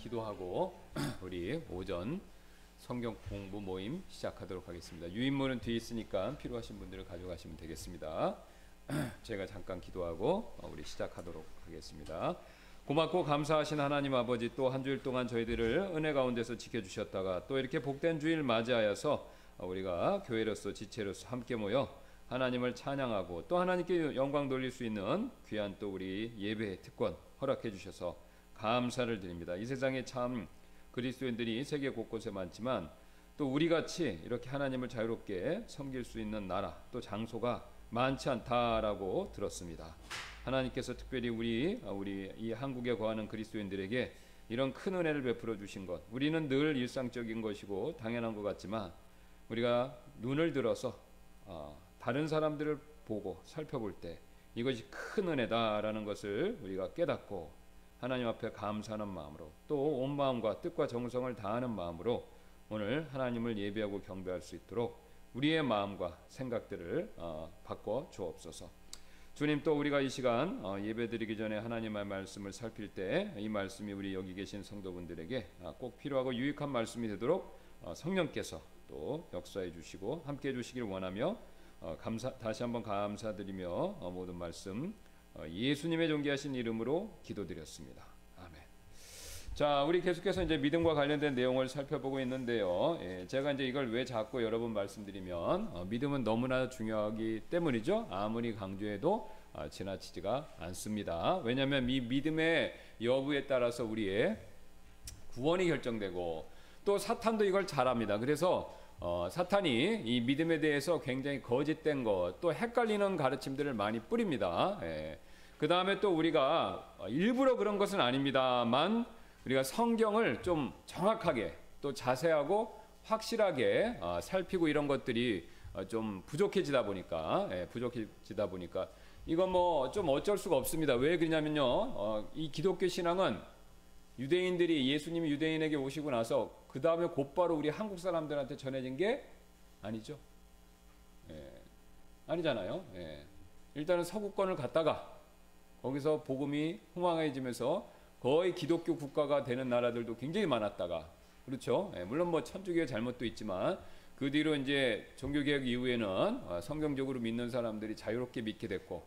기도하고 우리 오전 성경 공부 모임 시작하도록 하겠습니다. 유인물은 뒤에 있으니까 필요하신 분들을 가져가시면 되겠습니다. 제가 잠깐 기도하고 우리 시작하도록 하겠습니다. 고맙고 감사하신 하나님 아버지, 또 한 주일 동안 저희들을 은혜 가운데서 지켜주셨다가 또 이렇게 복된 주일 맞이하여서 우리가 교회로서 지체로서 함께 모여 하나님을 찬양하고 또 하나님께 영광 돌릴 수 있는 귀한 또 우리 예배의 특권 허락해 주셔서 감사를 드립니다. 이 세상에 참 그리스도인들이 세계 곳곳에 많지만 또 우리같이 이렇게 하나님을 자유롭게 섬길 수 있는 나라 또 장소가 많지 않다라고 들었습니다. 하나님께서 특별히 우리 이 한국에 거하는 그리스도인들에게 이런 큰 은혜를 베풀어 주신 것, 우리는 늘 일상적인 것이고 당연한 것 같지만 우리가 눈을 들어서 다른 사람들을 보고 살펴볼 때 이것이 큰 은혜다라는 것을 우리가 깨닫고 하나님 앞에 감사하는 마음으로 또 온 마음과 뜻과 정성을 다하는 마음으로 오늘 하나님을 예배하고 경배할 수 있도록 우리의 마음과 생각들을 바꿔 주옵소서. 주님, 또 우리가 이 시간 예배드리기 전에 하나님의 말씀을 살필 때 이 말씀이 우리 여기 계신 성도분들에게 꼭 필요하고 유익한 말씀이 되도록 성령께서 또 역사해 주시고 함께 해 주시길 원하며 다시 한번 감사드리며 모든 말씀 예수님의 존귀하신 이름으로 기도드렸습니다. 아멘. 자, 우리 계속해서 이제 믿음과 관련된 내용을 살펴보고 있는데요. 제가 이제 이걸 왜 자꾸 여러 번 말씀드리면 믿음은 너무나 중요하기 때문이죠. 아무리 강조해도 지나치지가 않습니다. 왜냐하면 이 믿음의 여부에 따라서 우리의 구원이 결정되고 또 사탄도 이걸 잘 압니다. 그래서 사탄이 이 믿음에 대해서 굉장히 거짓된 것, 또 헷갈리는 가르침들을 많이 뿌립니다. 그 다음에 또 우리가 일부러 그런 것은 아닙니다만 우리가 성경을 좀 정확하게 또 자세하고 확실하게 살피고 이런 것들이 좀 부족해지다 보니까 이건 뭐 좀 어쩔 수가 없습니다. 왜 그러냐면요, 이 기독교 신앙은 유대인들이 예수님이 유대인에게 오시고 나서 그 다음에 곧바로 우리 한국 사람들한테 전해진 게 아니죠. 아니잖아요. 일단은 서구권을 갔다가 거기서 복음이 흥황해지면서 거의 기독교 국가가 되는 나라들도 굉장히 많았다가, 그렇죠. 물론 뭐 천주교의 잘못도 있지만 그 뒤로 이제 종교개혁 이후에는 성경적으로 믿는 사람들이 자유롭게 믿게 됐고,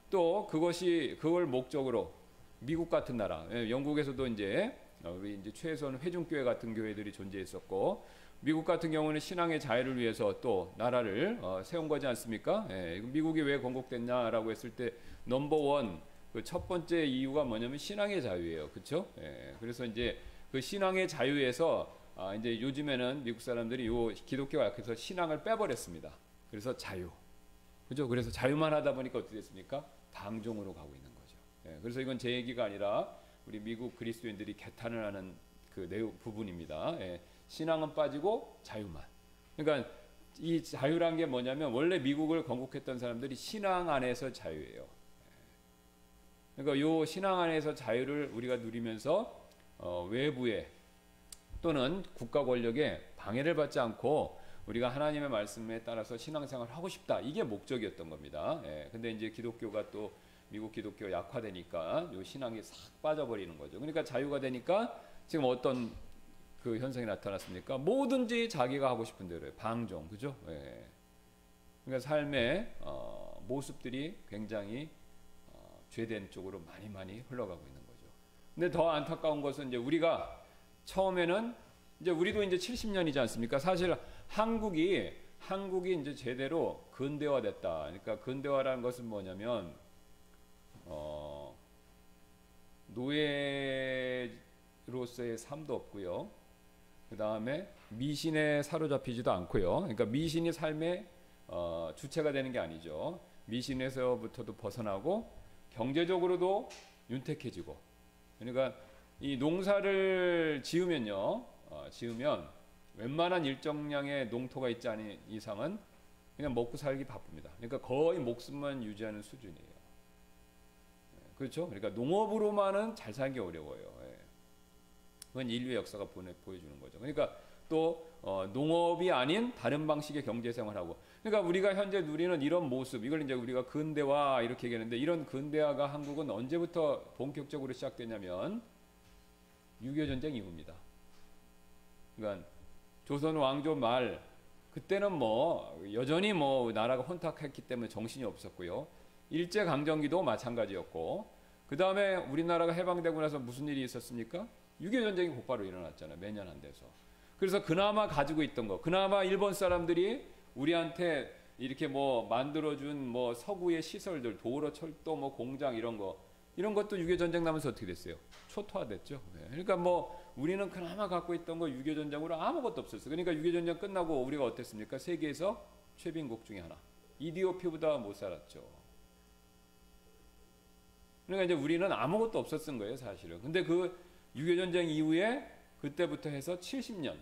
또 그걸 목적으로 미국 같은 나라, 영국에서도 이제 우리 이제 최소한 회중교회 같은 교회들이 존재했었고, 미국 같은 경우는 신앙의 자유를 위해서 또 나라를 세운 거지 않습니까? 미국이 왜 건국됐냐라고 했을 때 넘버원 그 첫 번째 이유가 뭐냐면 신앙의 자유예요, 그렇죠? 그래서 이제 그 신앙의 자유에서 이제 요즘에는 미국 사람들이 요 기독교가 약해서 신앙을 빼버렸습니다. 그래서 자유, 그죠? 그래서 자유만 하다 보니까 어떻게 됐습니까? 방종으로 가고 있는 거죠. 그래서 이건 제 얘기가 아니라 우리 미국 그리스도인들이 개탄을 하는 그 내용 부분입니다. 신앙은 빠지고 자유만. 그러니까 이 자유란 게 뭐냐면 원래 미국을 건국했던 사람들이 신앙 안에서 자유예요. 그러니까 요 신앙 안에서 자유를 우리가 누리면서 외부에 또는 국가 권력에 방해를 받지 않고 우리가 하나님의 말씀에 따라서 신앙생활을 하고 싶다. 이게 목적이었던 겁니다. 근데 이제 기독교가 또 미국 기독교 약화되니까 요 신앙이 싹 빠져버리는 거죠. 그러니까 자유가 되니까 지금 어떤 그 현상이 나타났습니까? 뭐든지 자기가 하고 싶은 대로 해요. 방종, 그죠? 그러니까 삶의 모습들이 굉장히 죄된 쪽으로 많이 흘러가고 있는 거죠. 근데 더 안타까운 것은 이제 우리가 처음에는 이제 우리도 이제 70년이지 않습니까? 사실 한국이 이제 제대로 근대화됐다. 그러니까 근대화라는 것은 뭐냐면 노예로서의 삶도 없고요. 그 다음에 미신에 사로잡히지도 않고요. 그러니까 미신이 삶의 주체가 되는 게 아니죠. 미신에서부터도 벗어나고 경제적으로도 윤택해지고. 그러니까 이 농사를 지으면 웬만한 일정량의 농토가 있지 않은 이상은 그냥 먹고 살기 바쁩니다. 그러니까 거의 목숨만 유지하는 수준이에요. 그렇죠? 그러니까 농업으로만은 잘 살기 어려워요. 그건 인류의 역사가 보여주는 거죠. 그러니까 또 농업이 아닌 다른 방식의 경제생활하고, 그러니까 우리가 현재 누리는 이런 모습, 이걸 이제 우리가 근대화 이렇게 얘기하는데, 이런 근대화가 한국은 언제부터 본격적으로 시작되냐면 6.25 전쟁 이후입니다. 그러니까 조선 왕조 말 그때는 뭐 여전히 뭐 나라가 혼탁했기 때문에 정신이 없었고요. 일제 강점기도 마찬가지였고, 그 다음에 우리나라가 해방되고 나서 무슨 일이 있었습니까? 6.25 전쟁이 곧바로 일어났잖아요. 몇 년 안 돼서. 그래서 그나마 가지고 있던 거, 그나마 일본 사람들이 우리한테 이렇게 뭐 만들어준 뭐 서구의 시설들, 도로, 철도, 뭐 공장 이런 거, 이런 것도 6.25 전쟁 나면서 어떻게 됐어요? 초토화됐죠. 그러니까 뭐 우리는 그나마 갖고 있던 거 6.25 전쟁으로 아무것도 없었어요. 그러니까 6.25 전쟁 끝나고 우리가 어땠습니까? 세계에서 최빈국 중에 하나. 이디오피아보다 못 살았죠. 그러니까 이제 우리는 아무것도 없었던 거예요, 사실은. 근데 그 6.25 전쟁 이후에 그때부터 해서 70년,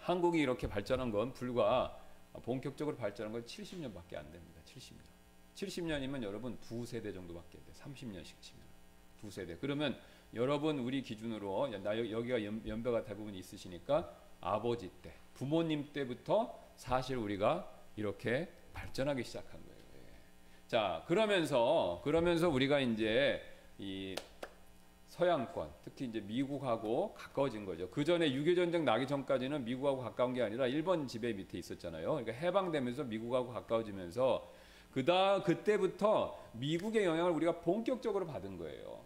한국이 이렇게 발전한 건 불과 본격적으로 발전한 건 70년밖에 안 됩니다. 70년. 70년이면 여러분 두 세대 정도밖에 안 돼. 30년씩 치면 두 세대. 그러면 여러분 우리 기준으로 여기가 연배가 대부분 있으시니까 아버지 때, 부모님 때부터 사실 우리가 이렇게 발전하기 시작한 거예요. 자, 그러면서 우리가 이제 이 서양권, 특히 이제 미국하고 가까워진 거죠. 그 전에 6.25 전쟁 나기 전까지는 미국하고 가까운 게 아니라 일본 지배 밑에 있었잖아요. 그러니까 해방되면서 미국하고 가까워지면서 그때부터 미국의 영향을 우리가 본격적으로 받은 거예요.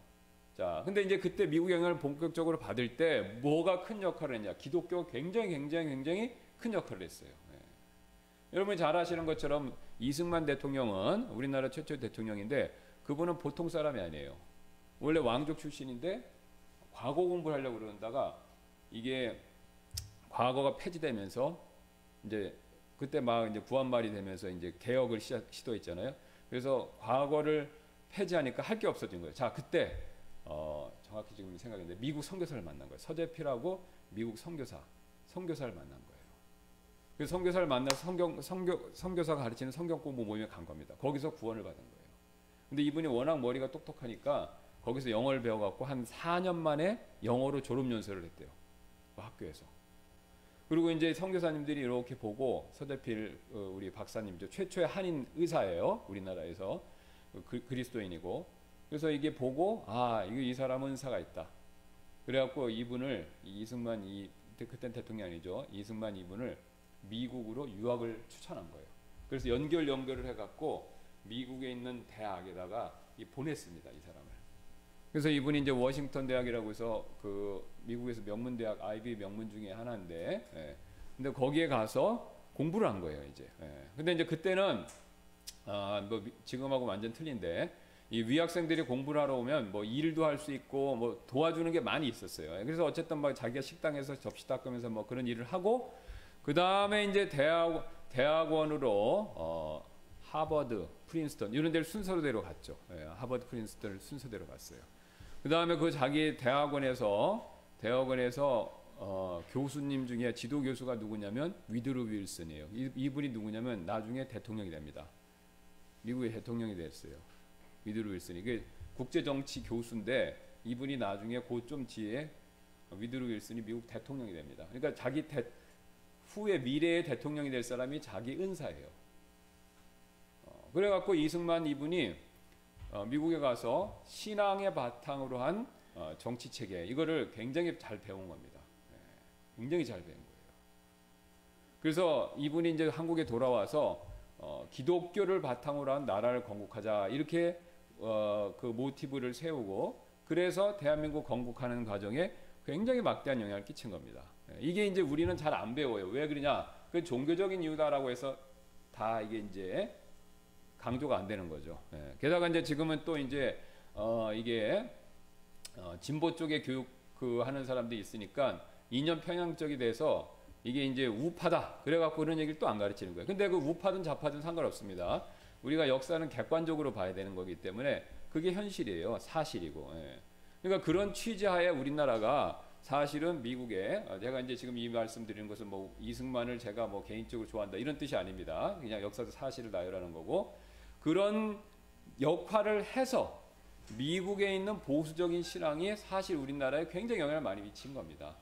자, 근데 이제 그때 미국 영향을 본격적으로 받을 때 뭐가 큰 역할을 했냐? 기독교가 굉장히 큰 역할을 했어요. 여러분이 잘 아시는 것처럼 이승만 대통령은 우리나라 최초 대통령인데 그분은 보통 사람이 아니에요. 원래 왕족 출신인데 과거 공부를 하려고 그러다가 이게 과거가 폐지되면서 이제 그때 막 이제 구한말이 되면서 이제 개혁을 시도했잖아요. 그래서 과거를 폐지하니까 할 게 없어진 거예요. 자, 그때 정확히 지금 생각했는데 미국 선교사를 만난 거예요. 서재필하고 미국 선교사를 만난 거예요. 그 선교사를 만나서 선교사가 가르치는 성경 공부 모임에 간 겁니다. 거기서 구원을 받은 거예요. 근데 이분이 워낙 머리가 똑똑하니까 거기서 영어를 배워갖고 한 4년 만에 영어로 졸업연수를 했대요. 그 학교에서. 그리고 이제 선교사님들이 이렇게 보고 서대필 우리 박사님이죠. 최초의 한인 의사예요. 우리나라에서 그리스도인이고. 그래서 이게 보고 이 사람은 은사가 있다. 그래갖고 이분을 이승만 그땐 대통령이죠. 이승만 이분을 미국으로 유학을 추천한 거예요. 그래서 연결을 해갖고 미국에 있는 대학에다가 보냈습니다. 이 사람을. 그래서 이분이 이제 워싱턴 대학이라고 해서 그 미국에서 명문 대학 아이비 명문 중에 하나인데, 근데 거기에 가서 공부를 한 거예요. 이제. 근데 이제 그때는 뭐 지금하고 완전 틀린데 이 위학생들이 공부를 하러 오면 뭐 일도 할 수 있고 뭐 도와주는 게 많이 있었어요. 그래서 어쨌든 막 자기가 식당에서 접시 닦으면서 뭐 그런 일을 하고 그 다음에 이제 대학원으로 하버드, 프린스턴 이런 데를 순서대로 갔죠. 하버드, 프린스턴을 순서대로 갔어요. 그 다음에 그 자기 대학원에서 교수님 중에 지도 교수가 누구냐면 위드로 윌슨이에요. 이분이 누구냐면 나중에 대통령이 됩니다. 미국의 대통령이 됐어요. 위드로 윌슨이. 이게 국제정치 교수인데 이분이 나중에 그 좀 뒤에 위드로 윌슨이 미국 대통령이 됩니다. 그러니까 자기 후에 미래의 대통령이 될 사람이 자기 은사예요. 그래갖고 이승만 이분이 미국에 가서 신앙의 바탕으로 한 정치 체계 이거를 굉장히 잘 배운 겁니다. 굉장히 잘 배운 거예요. 그래서 이분이 이제 한국에 돌아와서 기독교를 바탕으로 한 나라를 건국하자 이렇게 그 모티브를 세우고 그래서 대한민국 건국하는 과정에 굉장히 막대한 영향을 끼친 겁니다. 이게 이제 우리는 잘 안 배워요. 왜 그러냐? 그 종교적인 이유다라고 해서 다 이게 이제 강조가 안 되는 거죠. 게다가 이제 지금은 또 이제 이게 진보 쪽에 교육 하는 사람들이 있으니까 이념 편향적이 돼서 이게 이제 우파다. 그래갖고 그런 얘기를 또 안 가르치는 거예요. 근데 그 우파든 좌파든 상관없습니다. 우리가 역사는 객관적으로 봐야 되는 거기 때문에 그게 현실이에요. 사실이고. 그러니까 그런 취지하에 우리나라가 사실은 미국에 제가 이제 지금 이 말씀드리는 것은 뭐 이승만을 제가 뭐 개인적으로 좋아한다 이런 뜻이 아닙니다. 그냥 역사적 사실을 나열하는 거고 그런 역할을 해서 미국에 있는 보수적인 신앙이 사실 우리나라에 굉장히 영향을 많이 미친 겁니다.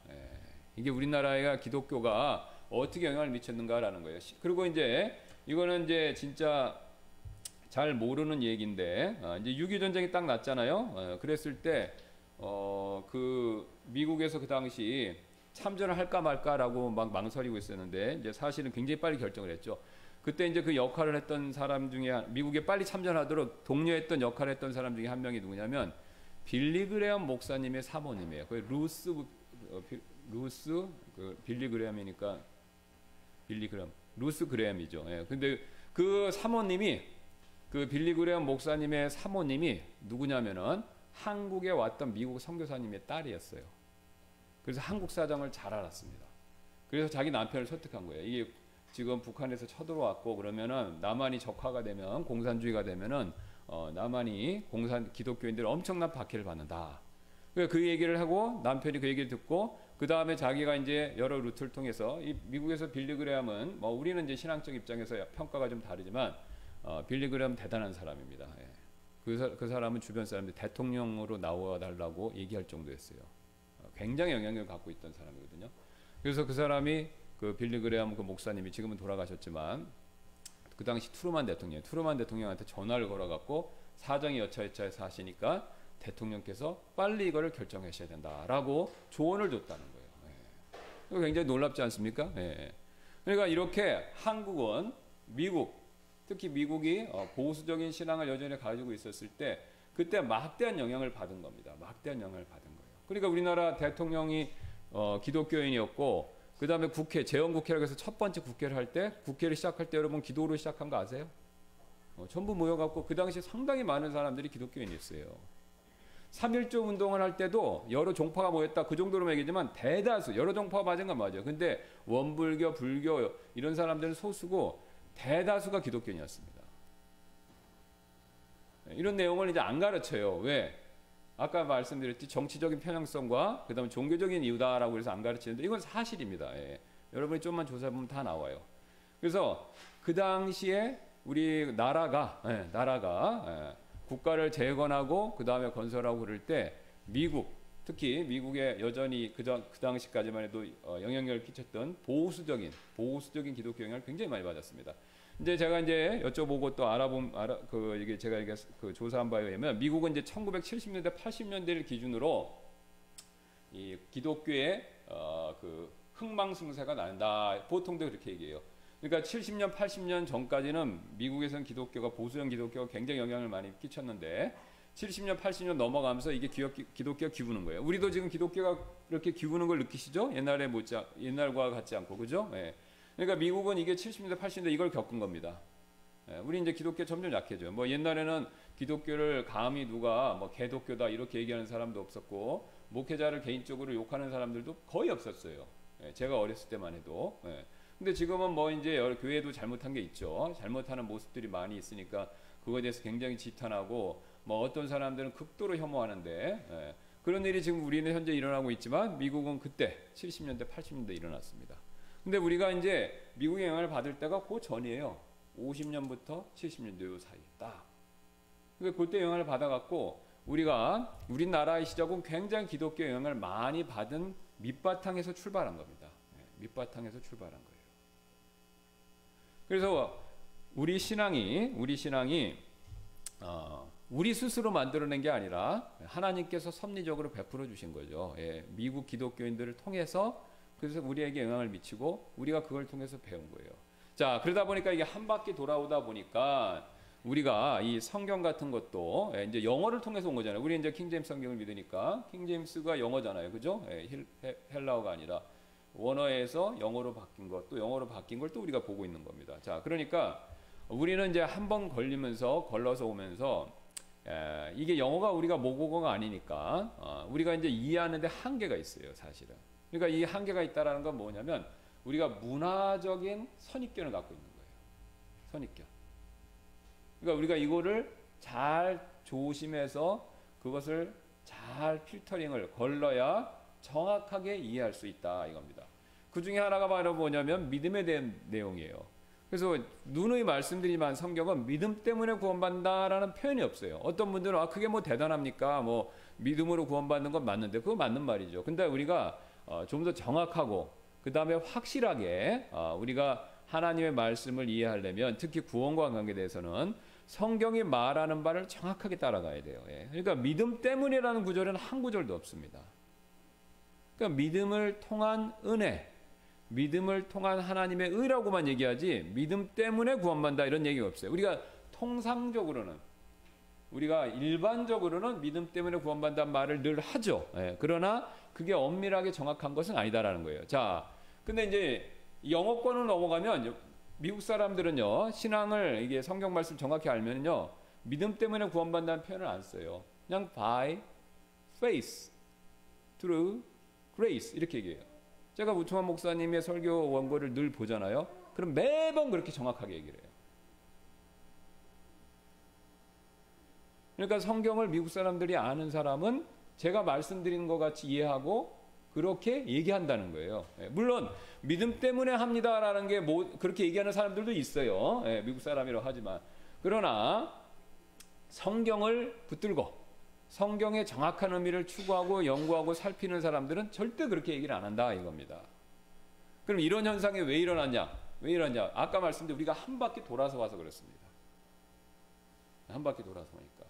이게 우리나라가 기독교가 어떻게 영향을 미쳤는가라는 거예요. 그리고 이제 이거는 이제 진짜 잘 모르는 얘기인데 이제 6.25 전쟁이 딱 났잖아요. 그랬을 때 그 미국에서 그 당시 참전을 할까 말까라고 막 망설이고 있었는데 이제 사실은 굉장히 빨리 결정을 했죠. 그때 이제 그 역할을 했던 사람 중에 미국에 빨리 참전하도록 독려했던 역할을 했던 사람 중에 한 명이 누구냐면 빌리 그레엄 목사님의 사모님이에요. 그 루스 빌리 그레엄이니까 빌리 그레엄 루스 그레엄이죠. 예. 근데 그 사모님이 그 빌리 그레엄 목사님의 사모님이 누구냐면은 한국에 왔던 미국 선교사님의 딸이었어요. 그래서 한국 사정을 잘 알았습니다. 그래서 자기 남편을 설득한 거예요. 이게 지금 북한에서 쳐들어왔고 그러면은 남한이 적화가 되면 공산주의가 되면은 남한이 기독교인들 엄청난 박해를 받는다. 그러니까 그 얘기를 하고 남편이 그 얘기를 듣고 그 다음에 자기가 이제 여러 루트를 통해서 이 미국에서 빌리 그레엄은 뭐 우리는 이제 신앙적 입장에서 평가가 좀 다르지만 빌리 그레엄 대단한 사람입니다. 예. 그 사람은 주변 사람들 대통령으로 나와달라고 얘기할 정도였어요. 굉장히 영향력을 갖고 있던 사람이거든요. 그래서 그 사람이 그 빌리 그레엄 그 목사님이 지금은 돌아가셨지만 그 당시 트루만 대통령한테 전화를 걸어갖고 사정이 여차여차해서 하시니까 대통령께서 빨리 이거를 결정하셔야 된다라고 조언을 줬다는 거예요. 예. 이거 굉장히 놀랍지 않습니까? 예. 그러니까 이렇게 한국은 특히 미국이 보수적인 신앙을 여전히 가지고 있었을 때 그때 막대한 영향을 받은 겁니다. 막대한 영향을 받은 거예요. 그러니까 우리나라 대통령이 기독교인이었고 그 다음에 재헌국회라고 해서 첫 번째 국회를 할 때 국회를 시작할 때 여러분 기도로 시작한 거 아세요? 전부 모여갖고 그 당시 상당히 많은 사람들이 기독교인이었어요. 3.1조 운동을 할 때도 여러 종파가 모였다 그 정도로 얘기지만 대다수 여러 종파가 맞은 건 맞아요. 근데 원불교, 불교 이런 사람들은 소수고 대다수가 기독교인이었습니다. 이런 내용을 이제 안 가르쳐요. 왜? 아까 말씀드렸지 정치적인 편향성과 그 다음에 종교적인 이유다라고 해서 안 가르치는데 이건 사실입니다. 예. 여러분이 좀만 조사해보면 다 나와요. 그래서 그 당시에 우리 나라가 국가를 재건하고 그 다음에 건설하고 그럴 때 특히 미국에 여전히 그 당시까지만 해도 영향력을 끼쳤던 보수적인 기독교 영향을 굉장히 많이 받았습니다. 이제 제가 여쭤보고 또 이게 제가 조사한 바에 의하면 미국은 이제 1970년대 80년대를 기준으로 이 기독교의 그 흥망성쇠가 난다. 보통도 그렇게 얘기해요. 그러니까 70년 80년 전까지는 미국에서는 보수적 기독교가 굉장히 영향을 많이 끼쳤는데 70년 80년 넘어가면서 이게 기독교가 기우는 거예요. 우리도 지금 기독교가 그렇게 기우는 걸 느끼시죠? 옛날과 같지 않고 그죠? 예. 그러니까 미국은 이게 70년대 80년대 이걸 겪은 겁니다. 예. 우리 이제 기독교 점점 약해져요. 뭐 옛날에는 기독교를 감히 누가 뭐 개독교다 이렇게 얘기하는 사람도 없었고 목회자를 개인적으로 욕하는 사람들도 거의 없었어요. 예. 제가 어렸을 때만 해도. 예. 근데 지금은 뭐 이제 교회도 잘못한 게 있죠. 잘못하는 모습들이 많이 있으니까 그거에 대해서 굉장히 지탄하고 뭐 어떤 사람들은 극도로 혐오하는데 예. 그런 일이 지금 우리는 현재 일어나고 있지만 미국은 그때 70년대 80년대 일어났습니다. 근데 우리가 이제 미국의 영향을 받을 때가 그 전이에요. 50년부터 70년대 사이 딱. 그러니까 그때 영향을 받아갖고 우리나라의 시작은 굉장히 기독교 영향을 많이 받은 밑바탕에서 출발한 겁니다. 예. 밑바탕에서 출발한 거예요. 그래서 우리 신앙이 우리 스스로 만들어낸 게 아니라 하나님께서 섭리적으로 베풀어 주신 거죠. 예, 미국 기독교인들을 통해서 그래서 우리에게 영향을 미치고 우리가 그걸 통해서 배운 거예요. 자, 그러다 보니까 이게 한 바퀴 돌아오다 보니까 우리가 이 성경 같은 것도 이제 영어를 통해서 온 거잖아요. 우리 이제 킹제임스 성경을 믿으니까 킹제임스가 영어잖아요, 그죠? 헬라어가 아니라 원어에서 영어로 바뀐 것, 또 영어로 바뀐 걸 또 우리가 보고 있는 겁니다. 자, 그러니까 우리는 이제 한 번 걸러서 오면서 이게 영어가 우리가 모국어가 아니니까 우리가 이제 이해하는데 한계가 있어요, 사실은. 그러니까 이 한계가 있다라는 건 뭐냐면 우리가 문화적인 선입견을 갖고 있는 거예요. 선입견. 그러니까 우리가 이거를 잘 조심해서 그것을 잘 필터링을 걸러야 정확하게 이해할 수 있다 이겁니다. 그 중에 하나가 바로 뭐냐면 믿음에 대한 내용이에요. 그래서 누누이 말씀드리지만 성경은 믿음 때문에 구원받는다라는 표현이 없어요. 어떤 분들은 그게 뭐 대단합니까? 뭐 믿음으로 구원받는 건 맞는데 그거 맞는 말이죠. 근데 우리가 좀 더 정확하고 그 다음에 확실하게 우리가 하나님의 말씀을 이해하려면 특히 구원과 관계돼서는 성경이 말하는 바를 정확하게 따라가야 돼요. 예. 그러니까 믿음 때문이라는 구절은 한 구절도 없습니다. 그러니까 믿음을 통한 은혜, 믿음을 통한 하나님의 의라고만 얘기하지 믿음 때문에 구원받는다 이런 얘기가 없어요. 우리가 통상적으로는, 우리가 일반적으로는 믿음 때문에 구원받는다는 말을 늘 하죠. 예, 그러나 그게 엄밀하게 정확한 것은 아니다라는 거예요. 자, 근데 이제 영어권으로 넘어가면 미국 사람들은요, 신앙을 이게 성경 말씀 정확히 알면요, 믿음 때문에 구원받는다는 표현을 안 써요. 그냥 by faith, through grace 이렇게 얘기해요. 제가 우충환 목사님의 설교 원고를 늘 보잖아요. 그럼 매번 그렇게 정확하게 얘기를 해요. 그러니까 성경을 미국 사람들이 아는 사람은 제가 말씀드린 것 같이 이해하고 그렇게 얘기한다는 거예요. 물론 믿음 때문에 합니다라는 게 그렇게 얘기하는 사람들도 있어요. 미국 사람이라고 하지만, 그러나 성경을 붙들고 성경의 정확한 의미를 추구하고 연구하고 살피는 사람들은 절대 그렇게 얘기를 안 한다 이겁니다. 그럼 이런 현상이 왜 일어났냐? 왜 일어났냐? 아까 말씀드린 우리가 한 바퀴 돌아서 와서 그렇습니다. 한 바퀴 돌아서 오니까.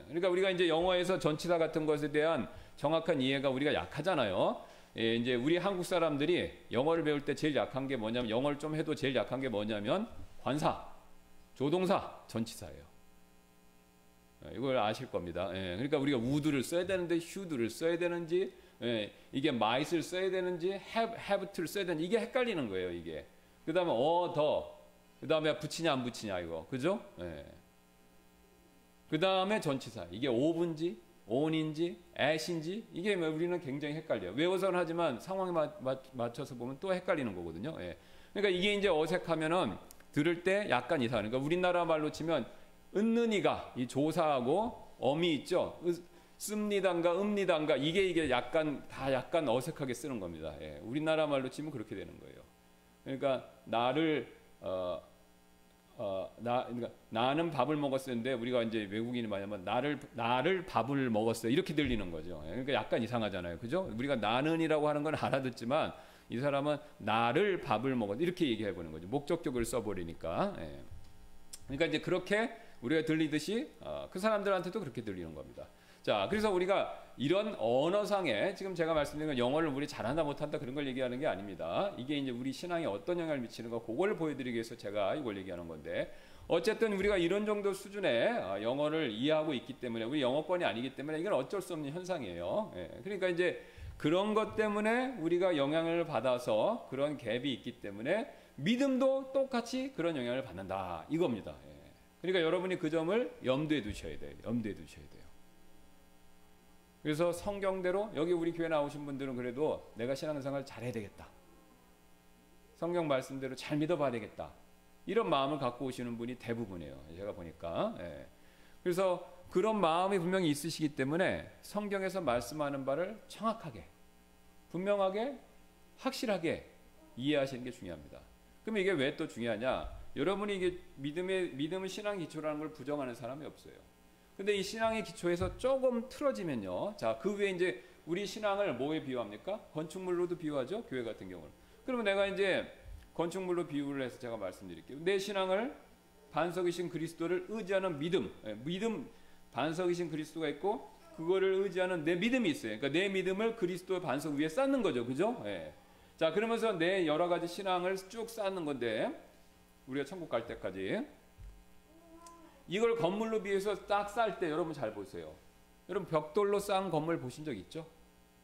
그러니까 우리가 이제 영어에서 전치사 같은 것에 대한 정확한 이해가 우리가 약하잖아요. 이제 우리 한국 사람들이 영어를 배울 때 제일 약한 게 뭐냐면, 영어를 좀 해도 제일 약한 게 뭐냐면 관사, 조동사, 전치사예요. 이걸 아실 겁니다. 그러니까 우리가 would를 써야 되는데 should를 써야 되는지, 이게 might을 써야 되는지 have를 써야 되는지 이게 헷갈리는 거예요. 이게. 그 다음에 더, 그 다음에 붙이냐 안 붙이냐 이거, 그죠? 그 다음에 전치사, 이게 of인지 on인지 at인지 이게 우리는 굉장히 헷갈려요. 외워서는 하지만 상황에 맞춰서 보면 또 헷갈리는 거거든요. 그러니까 이게 이제 어색하면은 들을 때 약간 이상해요. 그러니까 우리나라 말로 치면 은는이가 이 조사하고 어미 있죠. 씁니다인가 읍니다인가 이게 약간 다 약간 어색하게 쓰는 겁니다. 우리나라 말로 치면 그렇게 되는 거예요. 그러니까 나를 그러니까 나는 밥을 먹었었는데 우리가 이제 외국인이 많이 하면 나를 밥을 먹었어요 이렇게 들리는 거죠. 그러니까 약간 이상하잖아요, 그죠? 우리가 나는이라고 하는 건 알아듣지만 이 사람은 나를 밥을 먹었 이렇게 얘기해 보는 거죠. 목적격을 써버리니까. 그러니까 이제 그렇게 우리가 들리듯이 그 사람들한테도 그렇게 들리는 겁니다. 자, 그래서 우리가 이런 언어상에 지금 제가 말씀드린 건 영어를 우리 잘한다 못한다 그런 걸 얘기하는 게 아닙니다. 이게 이제 우리 신앙에 어떤 영향을 미치는가 그걸 보여드리기 위해서 제가 이걸 얘기하는 건데, 어쨌든 우리가 이런 정도 수준의 영어를 이해하고 있기 때문에, 우리 영어권이 아니기 때문에 이건 어쩔 수 없는 현상이에요. 그러니까 이제 그런 것 때문에 우리가 영향을 받아서 그런 갭이 있기 때문에 믿음도 똑같이 그런 영향을 받는다 이겁니다. 그러니까 여러분이 그 점을 염두에 두셔야 돼요. 염두에 두셔야 돼요. 그래서 성경대로, 여기 우리 교회 나오신 분들은 그래도 내가 신앙생활 잘해야 되겠다, 성경 말씀대로 잘 믿어봐야 되겠다, 이런 마음을 갖고 오시는 분이 대부분이에요. 제가 보니까. 그래서 그런 마음이 분명히 있으시기 때문에 성경에서 말씀하는 바를 정확하게, 분명하게, 확실하게 이해하시는 게 중요합니다. 그럼 이게 왜 또 중요하냐? 여러분이 이게 믿음은 신앙 기초라는 걸 부정하는 사람이 없어요. 근데 이 신앙의 기초에서 조금 틀어지면요. 자, 그 위에 이제 우리 신앙을 뭐에 비유합니까? 건축물로도 비유하죠. 교회 같은 경우는. 그러면 내가 이제 건축물로 비유를 해서 제가 말씀드릴게요. 내 신앙을 반석이신 그리스도를 의지하는 믿음, 반석이신 그리스도가 있고 그거를 의지하는 내 믿음이 있어요. 그러니까 내 믿음을 그리스도의 반석 위에 쌓는 거죠. 그죠? 자, 그러면서 내 여러 가지 신앙을 쭉 쌓는 건데, 우리가 천국 갈 때까지 이걸 건물로 비해서 딱 쌓을 때 여러분 잘 보세요. 여러분 벽돌로 쌓은 건물 보신 적 있죠?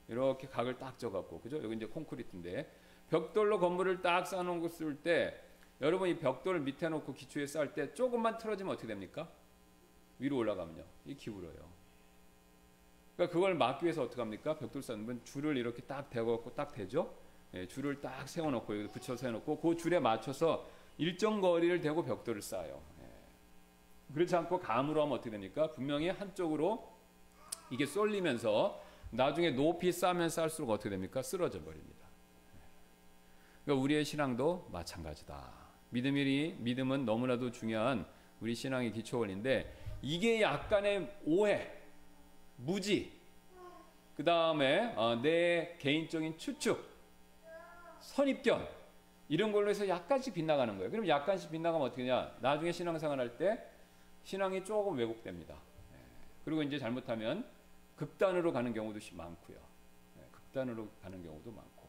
이렇게 각을 딱 져갖고, 그죠? 여기 이제 콘크리트인데 벽돌로 건물을 딱 쌓아놓은 거 쓸 때 여러분 이 벽돌을 밑에 놓고 기초에 쌓을 때 조금만 틀어지면 어떻게 됩니까? 위로 올라가면요, 이 기울어요. 그러니까 그걸 막기 위해서 어떻게 합니까? 벽돌 쌓는 건 줄을 이렇게 딱 대고 딱 대죠. 줄을 딱 세워놓고 여기 붙여 세워놓고 그 줄에 맞춰서 일정 거리를 대고 벽돌을 쌓아요. 그렇지 않고 감으로 하면 어떻게 됩니까? 분명히 한쪽으로 이게 쏠리면서 나중에 높이 쌓으면 쌓을수록 어떻게 됩니까? 쓰러져 버립니다. 그러니까 우리의 신앙도 마찬가지다. 믿음은 너무나도 중요한 우리 신앙의 기초 원리인데, 이게 약간의 오해, 무지, 그 다음에 내 개인적인 추측, 선입견 이런 걸로 해서 약간씩 빗나가는 거예요. 그럼 약간씩 빗나가면 어떻게 되냐? 나중에 신앙생활 할 때 신앙이 조금 왜곡됩니다. 그리고 이제 잘못하면 극단으로 가는 경우도 많고요. 극단으로 가는 경우도 많고,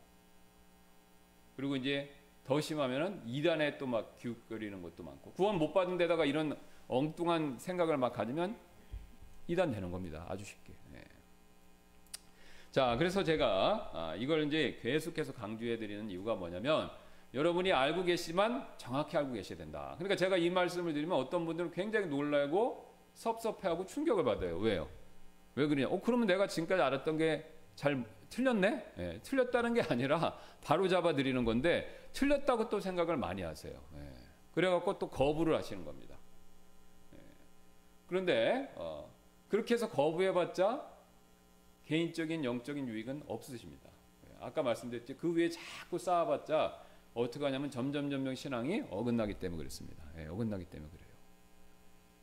그리고 이제 더 심하면은 이단에 또 막 기웃거리는 것도 많고, 구원 못 받은 데다가 이런 엉뚱한 생각을 막 가지면 이단 되는 겁니다. 아주 쉽게. 예. 자, 그래서 제가 이걸 이제 계속해서 강조해 드리는 이유가 뭐냐면, 여러분이 알고 계시지만 정확히 알고 계셔야 된다. 그러니까 제가 이 말씀을 드리면 어떤 분들은 굉장히 놀라고 섭섭해하고 충격을 받아요. 왜요? 왜 그러냐? 그러면 내가 지금까지 알았던 게 잘 틀렸네? 예, 틀렸다는 게 아니라 바로 잡아 드리는 건데, 틀렸다고 또 생각을 많이 하세요. 예. 그래갖고 또 거부를 하시는 겁니다. 예. 그런데 그렇게 해서 거부해봤자 개인적인 영적인 유익은 없으십니다. 예. 아까 말씀드렸지, 그 위에 자꾸 쌓아봤자 어떻게 하냐면 점점 신앙이 어긋나기 때문에 그렇습니다. 예, 어긋나기 때문에 그래요.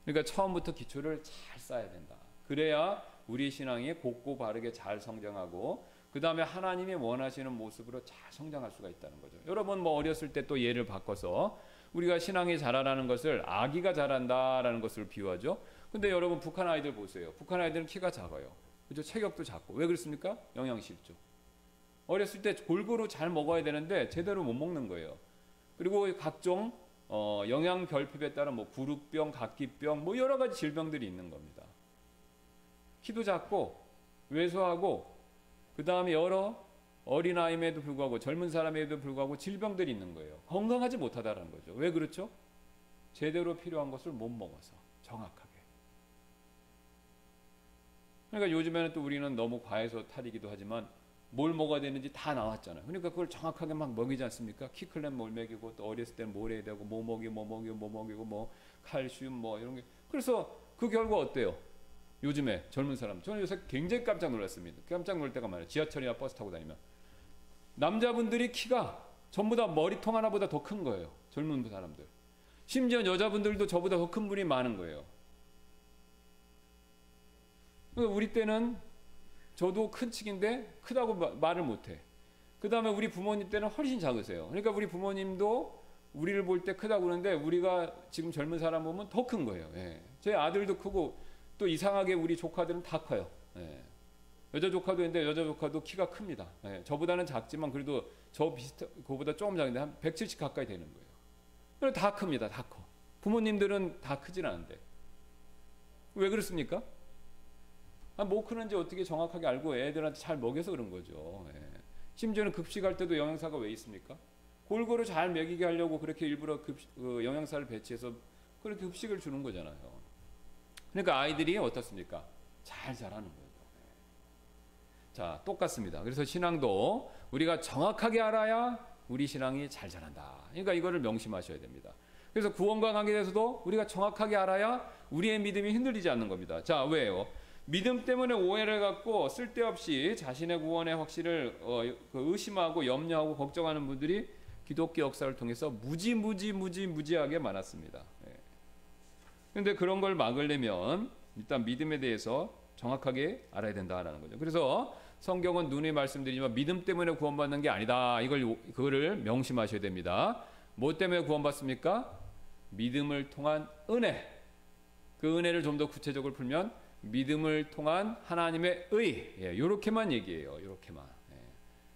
그러니까 처음부터 기초를 잘 쌓아야 된다. 그래야 우리 신앙이 곧고 바르게 잘 성장하고, 그 다음에 하나님이 원하시는 모습으로 잘 성장할 수가 있다는 거죠. 여러분 뭐 어렸을 때 또 예를 바꿔서 우리가 신앙이 자라라는 것을 아기가 자란다라는 것을 비유하죠. 근데 여러분 북한 아이들 보세요. 북한 아이들은 키가 작아요. 그죠? 체격도 작고. 왜 그렇습니까? 영양실조. 어렸을 때 골고루 잘 먹어야 되는데 제대로 못 먹는 거예요. 그리고 각종 영양 결핍에 따른 뭐 구루병, 각기병, 뭐 여러 가지 질병들이 있는 겁니다. 키도 작고 왜소하고, 그 다음에 여러 어린아이임에도 불구하고 젊은 사람에도 불구하고 질병들이 있는 거예요. 건강하지 못하다라는 거죠. 왜 그렇죠? 제대로 필요한 것을 못 먹어서. 정확하게. 그러니까 요즘에는 또 우리는 너무 과해서 탈이기도 하지만 뭘 먹어야 되는지 다 나왔잖아요. 그러니까 그걸 정확하게 막 먹이지 않습니까? 키 클면 뭘 먹이고, 또 어렸을 때는 뭘 해야 되고, 뭐 먹이고, 뭐 칼슘 뭐 이런 게. 그래서 그 결과 어때요? 요즘에 젊은 사람, 저는 요새 굉장히 깜짝 놀랐습니다. 깜짝 놀랄 때가 많아요. 지하철이나 버스 타고 다니면 남자분들이 키가 전부 다 머리통 하나보다 더 큰 거예요. 젊은 사람들. 심지어 여자분들도 저보다 더 큰 분이 많은 거예요. 우리 때는 저도 큰 칙인데 크다고 말을 못해. 그 다음에 우리 부모님 때는 훨씬 작으세요. 그러니까 우리 부모님도 우리를 볼 때 크다고 그러는데, 우리가 지금 젊은 사람 보면 더 큰 거예요. 예. 제 아들도 크고, 또 이상하게 우리 조카들은 다 커요. 예. 여자 조카도 있는데 여자 조카도 키가 큽니다. 예. 저보다는 작지만 그래도 그거보다 조금 작은데 한 170 가까이 되는 거예요. 다 큽니다. 다 커. 부모님들은 다 크진 않은데. 왜 그렇습니까? 뭐 크는지 어떻게 정확하게 알고 애들한테 잘 먹여서 그런 거죠. 예. 심지어는 급식할 때도 영양사가 왜 있습니까? 골고루 잘 먹이게 하려고 그렇게 일부러 영양사를 배치해서 그렇게 급식을 주는 거잖아요. 그러니까 아이들이 어떻습니까? 잘 자라는 거예요. 자, 똑같습니다. 그래서 신앙도 우리가 정확하게 알아야 우리 신앙이 잘 자란다. 그러니까 이거를 명심하셔야 됩니다. 그래서 구원과 관계에 대해서도 우리가 정확하게 알아야 우리의 믿음이 흔들리지 않는 겁니다. 자, 왜요? 믿음 때문에 오해를 갖고 쓸데없이 자신의 구원의 확실을 의심하고 염려하고 걱정하는 분들이 기독교 역사를 통해서 무지하게 많았습니다. 그런데 그런 걸 막으려면 일단 믿음에 대해서 정확하게 알아야 된다라는 거죠. 그래서 성경은 누누이 말씀드리지만 믿음 때문에 구원받는 게 아니다. 그거를 명심하셔야 됩니다. 뭐 때문에 구원받습니까? 믿음을 통한 은혜. 그 은혜를 좀 더 구체적으로 풀면 믿음을 통한 하나님의 의. 이렇게만 얘기해요. 이렇게만.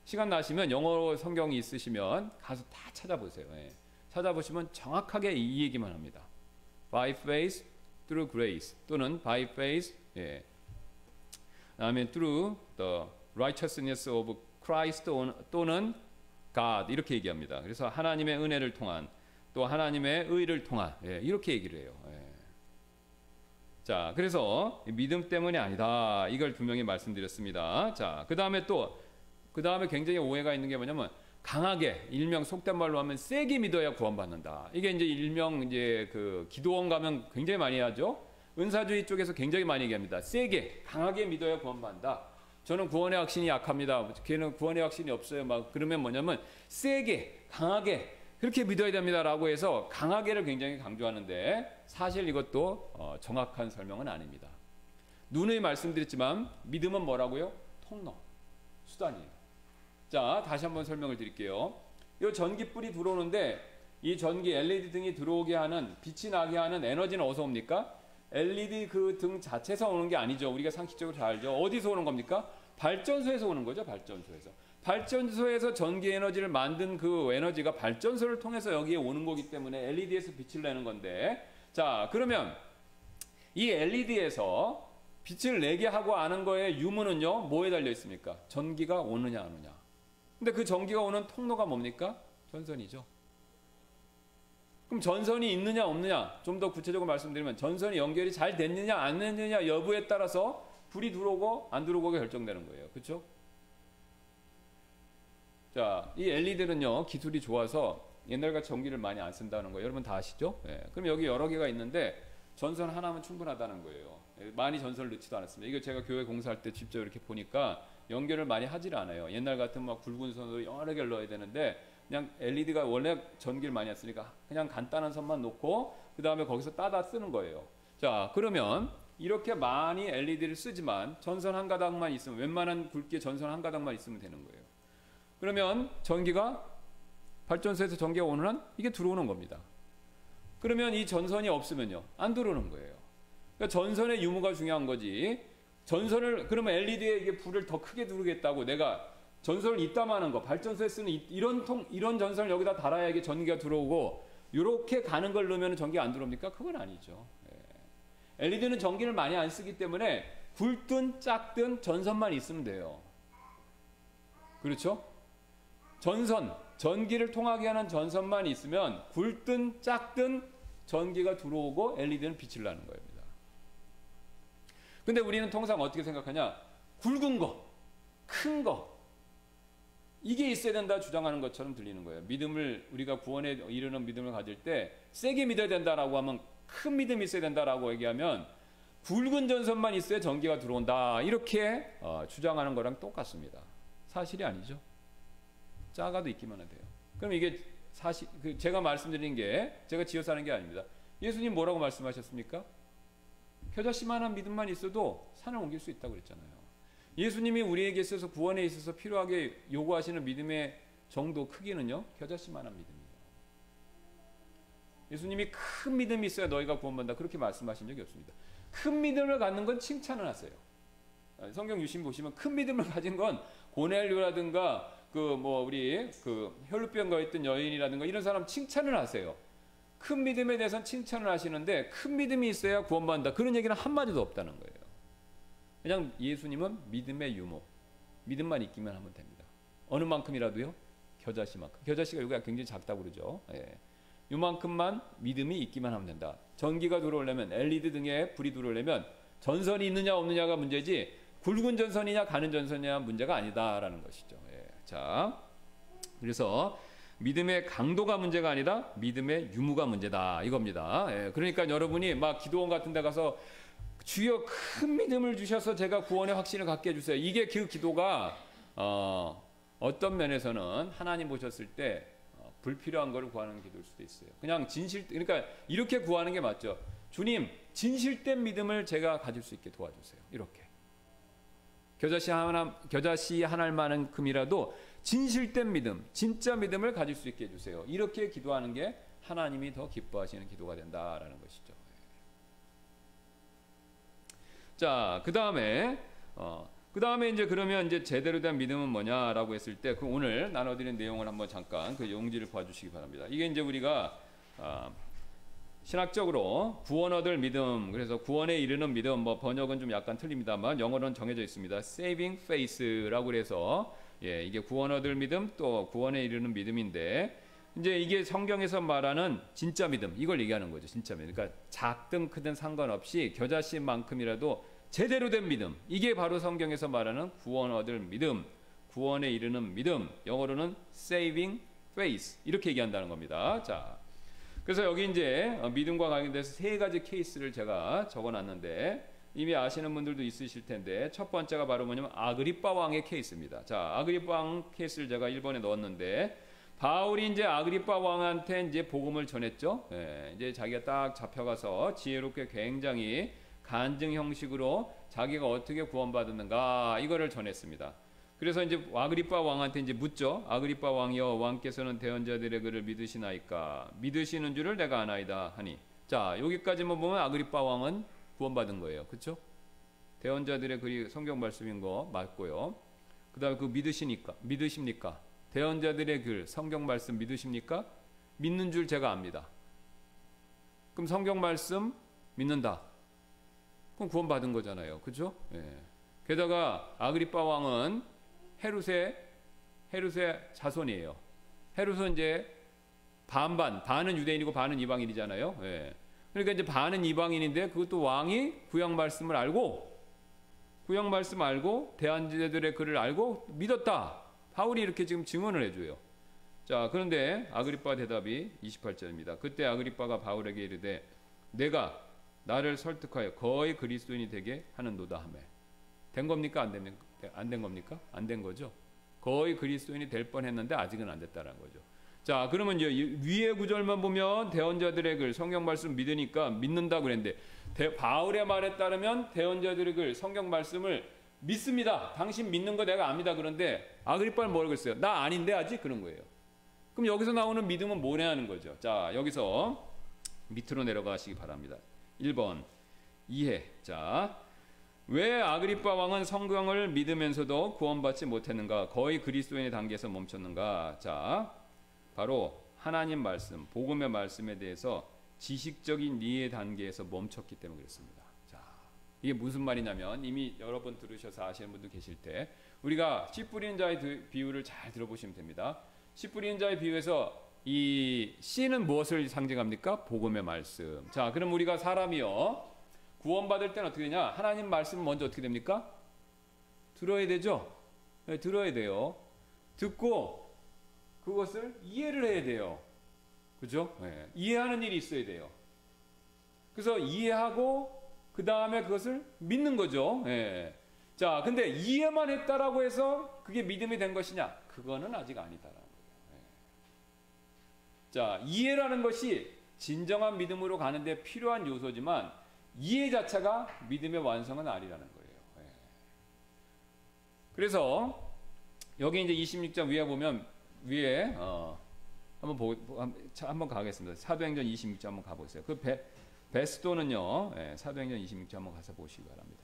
시간 나시면 영어 성경이 있으시면 가서 다 찾아보세요. 찾아보시면 정확하게 이 얘기만 합니다. By faith through grace, 또는 by faith, 다음에 through the righteousness of Christ, 또는 God, 이렇게 얘기합니다. 그래서 하나님의 은혜를 통한, 또 하나님의 의를 통한, 이렇게 얘기를 해요. 자, 그래서 믿음 때문이 아니다. 이걸 분명히 말씀드렸습니다. 자, 그 다음에 굉장히 오해가 있는 게 뭐냐면, 강하게, 일명 속된 말로 하면 세게 믿어야 구원받는다. 이게 이제 일명 그 기도원 가면 굉장히 많이 하죠. 은사주의 쪽에서 굉장히 많이 얘기합니다. 세게, 강하게 믿어야 구원받는다. 저는 구원의 확신이 약합니다. 걔는 구원의 확신이 없어요. 막 그러면 뭐냐면 세게, 강하게 그렇게 믿어야 됩니다라고 해서 강하게를 굉장히 강조하는데, 사실 이것도 정확한 설명은 아닙니다. 누누이 말씀드렸지만 믿음은 뭐라고요? 통로, 수단이에요. 자, 다시 한번 설명을 드릴게요. 이 전기불이 들어오는데 이 전기 LED 등이 들어오게 하는, 빛이 나게 하는 에너지는 어디서 옵니까? LED 그 등 자체에서 오는 게 아니죠. 우리가 상식적으로 잘 알죠. 어디서 오는 겁니까? 발전소에서 오는 거죠. 발전소에서 전기 에너지를 만든 그 에너지가 발전소를 통해서 여기에 오는 거기 때문에 LED에서 빛을 내는 건데, 자, 그러면 이 LED에서 빛을 내게 하고 하는 거의 유무는요, 뭐에 달려 있습니까? 전기가 오느냐 안 오냐. 근데 그 전기가 오는 통로가 뭡니까? 전선이죠. 그럼 전선이 있느냐 없느냐, 좀 더 구체적으로 말씀드리면 전선이 연결이 잘 됐느냐 안 됐느냐 여부에 따라서 불이 들어오고 안 들어오고가 결정되는 거예요. 그렇죠? 자, 이 LED는요, 기술이 좋아서 옛날같이 전기를 많이 안 쓴다는 거예요. 여러분 다 아시죠? 예. 그럼 여기 여러 개가 있는데 전선 하나면 충분하다는 거예요. 많이 전선을 넣지도 않았습니다. 이거 제가 교회 공사할 때 직접 이렇게 보니까 연결을 많이 하질 않아요. 옛날 같으면 막 굵은 선으로 여러 개를 넣어야 되는데, 그냥 LED가 원래 전기를 많이 안 쓰니까 그냥 간단한 선만 놓고 그 다음에 거기서 따다 쓰는 거예요. 자, 그러면 이렇게 많이 LED를 쓰지만 전선 한 가닥만 있으면, 웬만한 굵기의 전선 한 가닥만 있으면 되는 거예요. 그러면 전기가 발전소에서 전기가 오는 한 이게 들어오는 겁니다. 그러면 이 전선이 없으면요, 안 들어오는 거예요. 그러니까 전선의 유무가 중요한 거지. 전선을, 그러면 LED에 이게 불을 더 크게 두르겠다고 내가 전선을 이따만한 거, 발전소에 쓰는 이런 전선을 여기다 달아야 이게 전기가 들어오고, 이렇게 가는 걸 넣으면 전기가 안 들어옵니까? 그건 아니죠. 예. LED는 전기를 많이 안 쓰기 때문에 굵든 작든 전선만 있으면 돼요. 그렇죠? 전기를 통하게 하는 전선만 있으면 굵든 작든 전기가 들어오고 LED는 빛을 나는 겁니다. 근데 우리는 통상 어떻게 생각하냐? 굵은 거, 큰 거, 이게 있어야 된다 주장하는 것처럼 들리는 거예요. 믿음을, 우리가 구원에 이르는 믿음을 가질 때 세게 믿어야 된다라고 하면, 큰 믿음이 있어야 된다라고 얘기하면 굵은 전선만 있어야 전기가 들어온다, 이렇게 주장하는 거랑 똑같습니다. 사실이 아니죠. 작아도 있기만 해도 돼요. 그럼 이게 사실, 제가 말씀드린 게 제가 지어서 하는 게 아닙니다. 예수님 뭐라고 말씀하셨습니까? 겨자씨만한 믿음만 있어도 산을 옮길 수 있다고 그랬잖아요. 예수님이 우리에게 있어서, 구원에 있어서 필요하게 요구하시는 믿음의 정도, 크기는요, 겨자씨만한 믿음이에요. 예수님이 큰 믿음이 있어야 너희가 구원받는다, 그렇게 말씀하신 적이 없습니다. 큰 믿음을 갖는 건 칭찬을 하세요. 성경 유심 보시면 큰 믿음을 가진 건 고넬료라든가 우리 혈루병과 있던 여인이라든가 이런 사람 칭찬을 하세요. 큰 믿음에 대해서는 칭찬을 하시는데, 큰 믿음이 있어야 구원받는다, 그런 얘기는 한마디도 없다는 거예요. 그냥 예수님은 믿음의 유무, 믿음만 있기만 하면 됩니다. 어느 만큼이라도요? 겨자씨만큼. 겨자씨가 여기가 굉장히 작다고 그러죠. 예. 요만큼만 믿음이 있기만 하면 된다. 전기가 들어오려면, LED 등에 불이 들어오려면 전선이 있느냐 없느냐가 문제지, 굵은 전선이냐 가는 전선이냐 문제가 아니다라는 것이죠. 예. 자, 그래서 믿음의 강도가 문제가 아니라 믿음의 유무가 문제다, 이겁니다. 예. 그러니까 여러분이 막 기도원 같은 데 가서 주여 큰 믿음을 주셔서 제가 구원의 확신을 갖게 해주세요, 이게 그 기도가 어떤 면에서는 하나님 보셨을 때 불필요한 거를 구하는 기도일 수도 있어요. 그냥 그러니까 이렇게 구하는 게 맞죠. 주님, 진실된 믿음을 제가 가질 수 있게 도와주세요, 이렇게. 겨자씨 하나만큼이라도 진실된 믿음, 진짜 믿음을 가질 수 있게 해주세요, 이렇게 기도하는 게 하나님이 더 기뻐하시는 기도가 된다라는 것이죠. 자, 그 다음에 이제 그러면 이제 제대로 된 믿음은 뭐냐라고 했을 때, 그 오늘 나눠드린 내용을 한번 잠깐 그 용지를 봐주시기 바랍니다. 이게 이제 우리가 신학적으로 구원 얻을 믿음, 그래서 구원에 이르는 믿음, 뭐 번역은 좀 약간 틀립니다만 영어로는 정해져 있습니다. Saving Faith라고 그래서, 예, 이게 구원 얻을 믿음, 또 구원에 이르는 믿음인데, 이제 이게 성경에서 말하는 진짜 믿음, 이걸 얘기하는 거죠. 진짜 믿음. 그러니까 작든 크든 상관없이 겨자씨만큼이라도 제대로 된 믿음, 이게 바로 성경에서 말하는 구원 얻을 믿음, 구원에 이르는 믿음, 영어로는 saving faith, 이렇게 얘기한다는 겁니다. 자, 그래서 여기 이제 믿음과 관련돼서 세 가지 케이스를 제가 적어놨는데, 이미 아시는 분들도 있으실 텐데, 첫 번째가 바로 뭐냐면 아그리빠 왕의 케이스입니다. 자, 아그리빠 왕 케이스를 제가 1번에 넣었는데, 바울이 이제 아그리빠 왕한테 이제 복음을 전했죠. 예, 이제 자기가 딱 잡혀가서 지혜롭게 굉장히 간증 형식으로 자기가 어떻게 구원받았는가, 이거를 전했습니다. 그래서 이제 아그리빠 왕한테 이제 묻죠. 아그리빠 왕이여, 왕께서는 대언자들의 글을 믿으시나이까? 믿으시는 줄을 내가 아나이다 하니. 자, 여기까지만 보면 아그리빠 왕은 구원받은 거예요. 그렇죠? 대언자들의 글이 성경 말씀인 거 맞고요. 그다음에 그 믿으십니까? 대언자들의 글 성경 말씀 믿으십니까? 믿는 줄 제가 압니다. 그럼 성경 말씀 믿는다. 그럼 구원받은 거잖아요. 그죠? 예. 게다가 아그리빠 왕은 헤롯의 자손이에요. 헤롯은 이제 반은 유대인이고 반은 이방인이잖아요. 예. 그러니까 이제 반은 이방인인데 그것도 왕이 구약 말씀을 알고 대언자들의 글을 알고 믿었다. 바울이 이렇게 지금 증언을 해줘요. 자, 그런데 아그리빠 대답이 28절입니다. 그때 아그리빠가 바울에게 이르되 내가 나를 설득하여 거의 그리스도인이 되게 하는도다 하매. 된 겁니까? 안 된 겁니까? 안 된 거죠. 거의 그리스도인이 될 뻔했는데 아직은 안 됐다는 거죠. 자, 그러면 위의 구절만 보면 대언자들의 글 성경 말씀 믿으니까 믿는다 그랬는데 바울의 말에 따르면 대언자들의 글 성경 말씀을 믿습니다. 당신 믿는 거 내가 압니다. 그런데 아그리빠는 뭐라고 했어요? 나 아닌데 아직 그런 거예요. 그럼 여기서 나오는 믿음은 뭐냐는 거죠. 자, 여기서 밑으로 내려가시기 바랍니다. 1번 이해. 자, 왜 아그리빠 왕은 성경을 믿으면서도 구원받지 못했는가? 거의 그리스도인의 단계에서 멈췄는가? 자, 바로 하나님 말씀, 복음의 말씀에 대해서 지식적인 이해 단계에서 멈췄기 때문에 그렇습니다. 자, 이게 무슨 말이냐면 이미 여러 번 들으셔서 아시는 분도 계실 때 우리가 씨 뿌리는 자의 비유를 잘 들어보시면 됩니다. 씨 뿌리는 자의 비유에서 이 씨는 무엇을 상징합니까? 복음의 말씀. 자, 그럼 우리가 사람이요 구원받을 때는 어떻게 되냐? 하나님 말씀은 먼저 어떻게 됩니까? 들어야 되죠. 네, 들어야 돼요. 듣고 그것을 이해를 해야 돼요. 그죠? 네, 이해하는 일이 있어야 돼요. 그래서 이해하고 그 다음에 그것을 믿는 거죠. 네. 자, 근데 이해만 했다라고 해서 그게 믿음이 된 것이냐? 그거는 아직 아니다라는 거예요. 네. 자, 이해라는 것이 진정한 믿음으로 가는데 필요한 요소지만 이해 자체가 믿음의 완성은 아니라는 거예요. 네. 그래서 여기 이제 26장 위에 보면 위에 한번 가겠습니다. 사도행전 26장 한번 가보세요. 그 베스도는요, 사도행전 26장 한번 가서 보시기 바랍니다.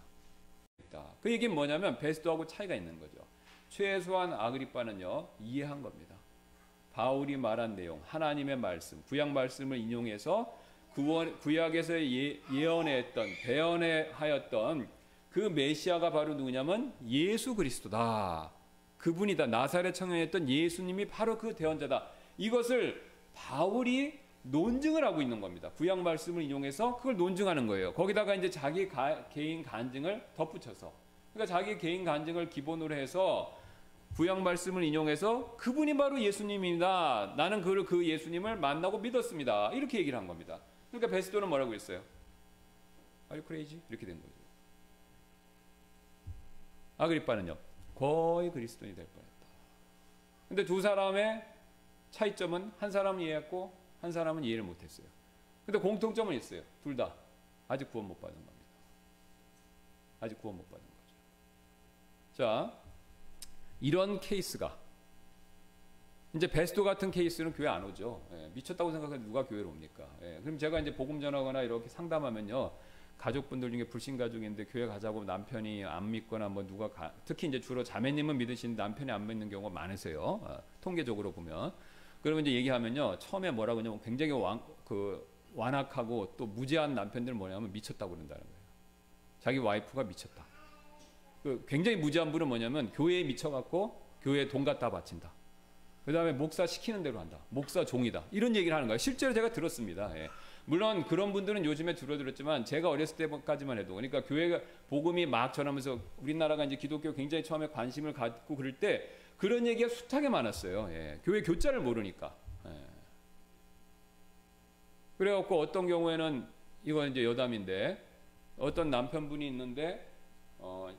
그 얘기는 뭐냐면 베스도하고 차이가 있는 거죠. 최소한 아그리빠는요 이해한 겁니다. 바울이 말한 내용, 하나님의 말씀, 구약 말씀을 인용해서 구약에서 예언했던, 대언하였던 그 메시아가 바로 누구냐면 예수 그리스도다. 그분이다. 나사렛 청년이었던 예수님이 바로 그 대언자다. 이것을 바울이 논증을 하고 있는 겁니다. 구약 말씀을 인용해서 그걸 논증하는 거예요. 거기다가 이제 자기 개인 간증을 덧붙여서, 그러니까 자기 개인 간증을 기본으로 해서 구약 말씀을 인용해서 그분이 바로 예수님입니다. 나는 그 예수님을 만나고 믿었습니다. 이렇게 얘기를 한 겁니다. 그러니까 베스도는 뭐라고 했어요? Are you crazy? 이렇게 된 거죠. 아그리빠는요 거의 그리스도인이 될 뻔했다. 근데 두 사람의 차이점은 한 사람은 이해했고 한 사람은 이해를 못했어요. 근데 공통점은 있어요. 둘 다 아직 구원 못 받은 겁니다. 아직 구원 못 받은 거죠. 자, 이런 케이스가 이제 베스도 같은 케이스는 교회 안 오죠. 미쳤다고 생각해서 누가 교회로 옵니까? 그럼 제가 이제 복음 전하거나 이렇게 상담하면요, 가족분들 중에 불신 가족인데 교회 가자고 남편이 안 믿거나 뭐 특히 이제 주로 자매님은 믿으시는데 남편이 안 믿는 경우가 많으세요. 통계적으로 보면. 그러면 이제 얘기하면요, 처음에 뭐라고 하냐면 굉장히 완악하고 또 무지한 남편들은 뭐냐면 미쳤다고 그런다는 거예요. 자기 와이프가 미쳤다. 굉장히 무지한 분은 뭐냐면 교회에 미쳐갖고 교회에 돈 갖다 바친다. 그 다음에 목사 시키는 대로 한다. 목사 종이다. 이런 얘기를 하는 거예요. 실제로 제가 들었습니다. 물론 그런 분들은 요즘에 줄어들었지만 제가 어렸을 때까지만 해도, 그러니까 교회가 복음이 막 전하면서 우리나라가 이제 기독교 굉장히 처음에 관심을 갖고 그럴 때 그런 얘기가 숱하게 많았어요. 교회 교자를 모르니까. 그래갖고 어떤 경우에는 이건 이제 여담인데 어떤 남편분이 있는데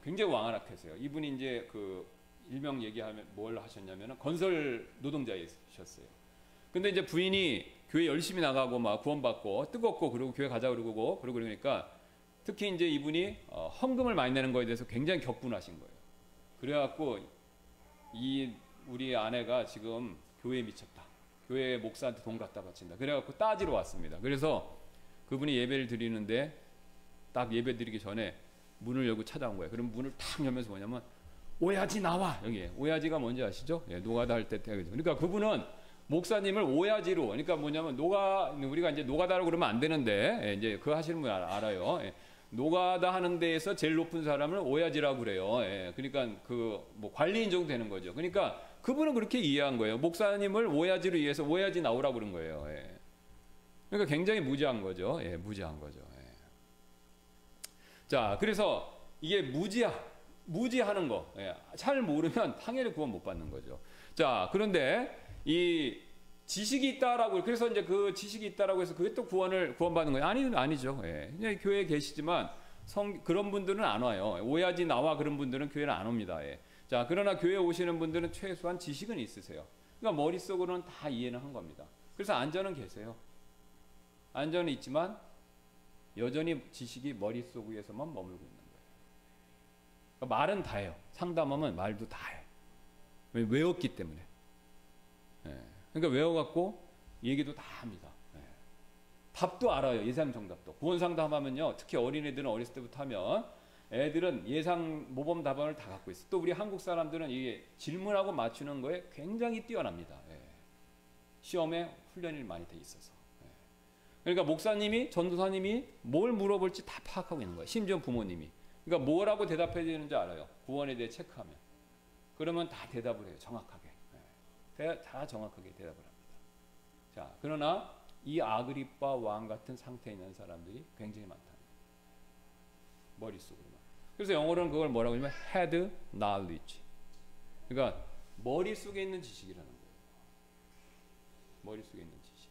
굉장히 왕활하셨어요. 이분이 이제 그 일명 얘기하면 뭘 하셨냐면 건설 노동자이셨어요. 근데 이제 부인이 교회 열심히 나가고 막 구원받고 뜨겁고 그리고 교회 가자 그러고 그러니까 특히 이제 이분이 헌금을 많이 내는 거에 대해서 굉장히 격분하신 거예요. 그래갖고 우리 아내가 지금 교회에 미쳤다. 교회 목사한테 돈 갖다 바친다. 그래갖고 따지러 왔습니다. 그래서 그분이 예배를 드리는데 딱 예배 드리기 전에 문을 열고 찾아온 거예요. 그럼 문을 탁 열면서 뭐냐면 오야지 나와. 여기 오야지가 뭔지 아시죠? 예, 노가다 할 때 그러니까 그분은 목사님을 오야지로, 그러니까 뭐냐면 우리가 이제 노가다라고 그러면 안 되는데, 예, 이제 그거 하시는 분 알아요. 예, 노가다 하는 데에서 제일 높은 사람을 오야지라고 그래요. 예, 그러니까 그 뭐 관리인 정도 되는 거죠. 그러니까 그분은 그렇게 이해한 거예요. 목사님을 오야지로 이해해서 오야지 나오라고 그런 거예요. 예. 그러니까 굉장히 무지한 거죠. 예, 무지한 거죠. 예. 자, 그래서 이게 무지하는 거. 예, 잘 모르면 당연히 구원 못 받는 거죠. 자, 그런데 이 지식이 있다라고, 그래서 이제 그 지식이 있다라고 해서 그게 또 구원받는 거예요? 아니죠. 예. 그냥 교회에 계시지만 그런 분들은 안 와요. 오야지 나와 그런 분들은 교회를 안 옵니다. 예. 자, 그러나 교회에 오시는 분들은 최소한 지식은 있으세요. 그러니까 머릿속으로는 다 이해는 한 겁니다. 그래서 안전은 계세요. 안전은 있지만 여전히 지식이 머릿속 위에서만 머물고 있는 거예요. 그러니까 말은 다 해요. 상담하면 말도 다 해요. 외웠기 때문에. 예. 그러니까 외워갖고 얘기도 다 합니다. 예. 답도 알아요. 예상 정답도. 구원 상담하면요, 특히 어린애들은 어렸을 때부터 하면 애들은 예상 모범 답안을 다 갖고 있어요. 또 우리 한국 사람들은 이게 질문하고 맞추는 거에 굉장히 뛰어납니다. 예. 시험에 훈련이 많이 돼 있어서. 예. 그러니까 목사님이, 전도사님이 뭘 물어볼지 다 파악하고 있는 거예요. 심지어 부모님이. 그러니까 뭐라고 대답해야 되는지 알아요. 구원에 대해 체크하면. 그러면 다 대답을 해요. 정확하게. 다 정확하게 대답을 합니다. 자, 그러나 이 아그리빠 왕 같은 상태에 있는 사람들이 굉장히 많다. 머릿속으로만. 그래서 영어로는 그걸 뭐라고 하냐면 head knowledge. 그러니까 머릿속에 있는 지식이라는 거예요. 머릿속에 있는 지식.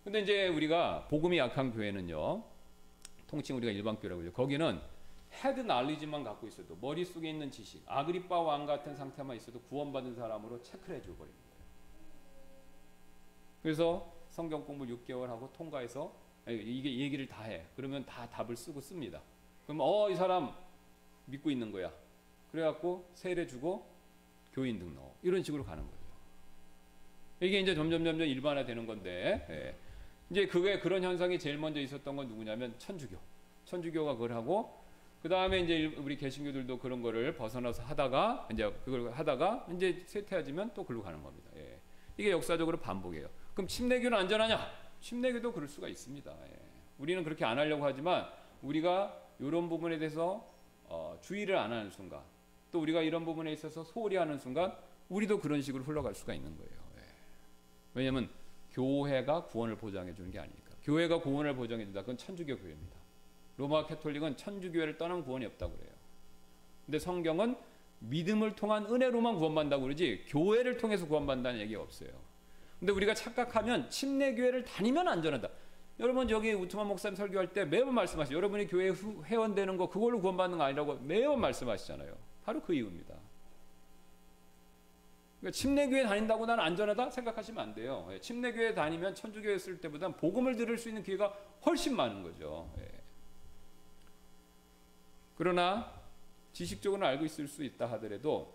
근데 이제 우리가 복음이 약한 교회는요, 통칭 우리가 일반교회라고 하죠. 거기는 헤드 날리지만 갖고 있어도 머릿속에 있는 지식, 아그리빠 왕 같은 상태만 있어도 구원받은 사람으로 체크를 해줘 버리는 거예요. 그래서 성경 공부 6개월 하고 통과해서 이게 얘기를 다 해. 그러면 다 답을 씁니다. 그럼 이 사람 믿고 있는 거야. 그래갖고 세례 주고 교인 등록 이런 식으로 가는 거예요. 이게 이제 점점 일반화되는 건데, 예. 이제 그런 현상이 제일 먼저 있었던 건 누구냐면 천주교가 그걸 하고, 그 다음에 이제 우리 개신교들도 그런 거를 벗어나서 하다가 이제 쇠퇴해지면 또 글로 가는 겁니다. 예. 이게 역사적으로 반복이에요. 그럼 침례교는 안전하냐? 침례교도 그럴 수가 있습니다. 예. 우리는 그렇게 안 하려고 하지만 우리가 이런 부분에 대해서 주의를 안 하는 순간, 또 우리가 이런 부분에 있어서 소홀히 하는 순간 우리도 그런 식으로 흘러갈 수가 있는 거예요. 예. 왜냐하면 교회가 구원을 보장해 주는 게 아니니까. 교회가 구원을 보장해 준다. 그건 천주교 교회입니다. 로마 카톨릭은 천주교회를 떠난 구원이 없다고 그래요. 근데 성경은 믿음을 통한 은혜로만 구원받는다고 그러지 교회를 통해서 구원받는다는 얘기가 없어요. 근데 우리가 착각하면 침례교회를 다니면 안전하다. 여러분 저기 우트만 목사님 설교할 때 매번 말씀하시죠. 여러분이 교회 회원되는 거 그걸로 구원받는 거 아니라고 매번 말씀하시잖아요. 바로 그 이유입니다. 그러니까 침례교회 다닌다고 나는 안전하다 생각하시면 안 돼요. 침례교회 다니면 천주교회 쓸 때보다 복음을 들을 수 있는 기회가 훨씬 많은 거죠. 그러나 지식적으로 알고 있을 수 있다 하더라도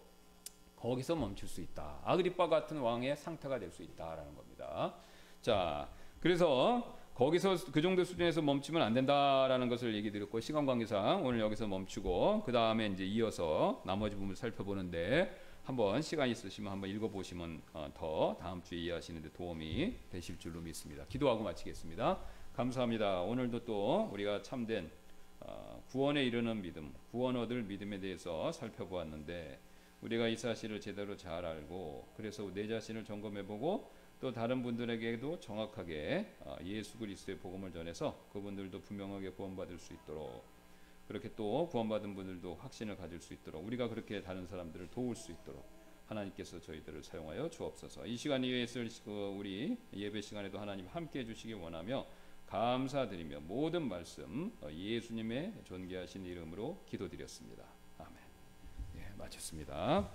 거기서 멈출 수 있다. 아그리빠 같은 왕의 상태가 될 수 있다라는 겁니다. 자, 그래서 거기서 그 정도 수준에서 멈추면 안 된다라는 것을 얘기 드렸고, 시간 관계상 오늘 여기서 멈추고 그 다음에 이제 이어서 나머지 부분을 살펴보는데, 한번 시간 있으시면 한번 읽어보시면 더 다음 주에 이해하시는 데 도움이 되실 줄로 믿습니다. 기도하고 마치겠습니다. 감사합니다. 오늘도 또 우리가 참된 구원에 이르는 믿음, 구원 얻을 믿음에 대해서 살펴보았는데, 우리가 이 사실을 제대로 잘 알고 그래서 내 자신을 점검해보고 또 다른 분들에게도 정확하게 예수 그리스도의 복음을 전해서 그분들도 분명하게 구원받을 수 있도록, 그렇게 또 구원받은 분들도 확신을 가질 수 있도록, 우리가 그렇게 다른 사람들을 도울 수 있도록 하나님께서 저희들을 사용하여 주옵소서. 이 시간 이후에 있을 우리 예배 시간에도 하나님 함께해 주시기 원하며 감사드리며 모든 말씀 예수님의 존귀하신 이름으로 기도드렸습니다. 아멘. 예, 마쳤습니다.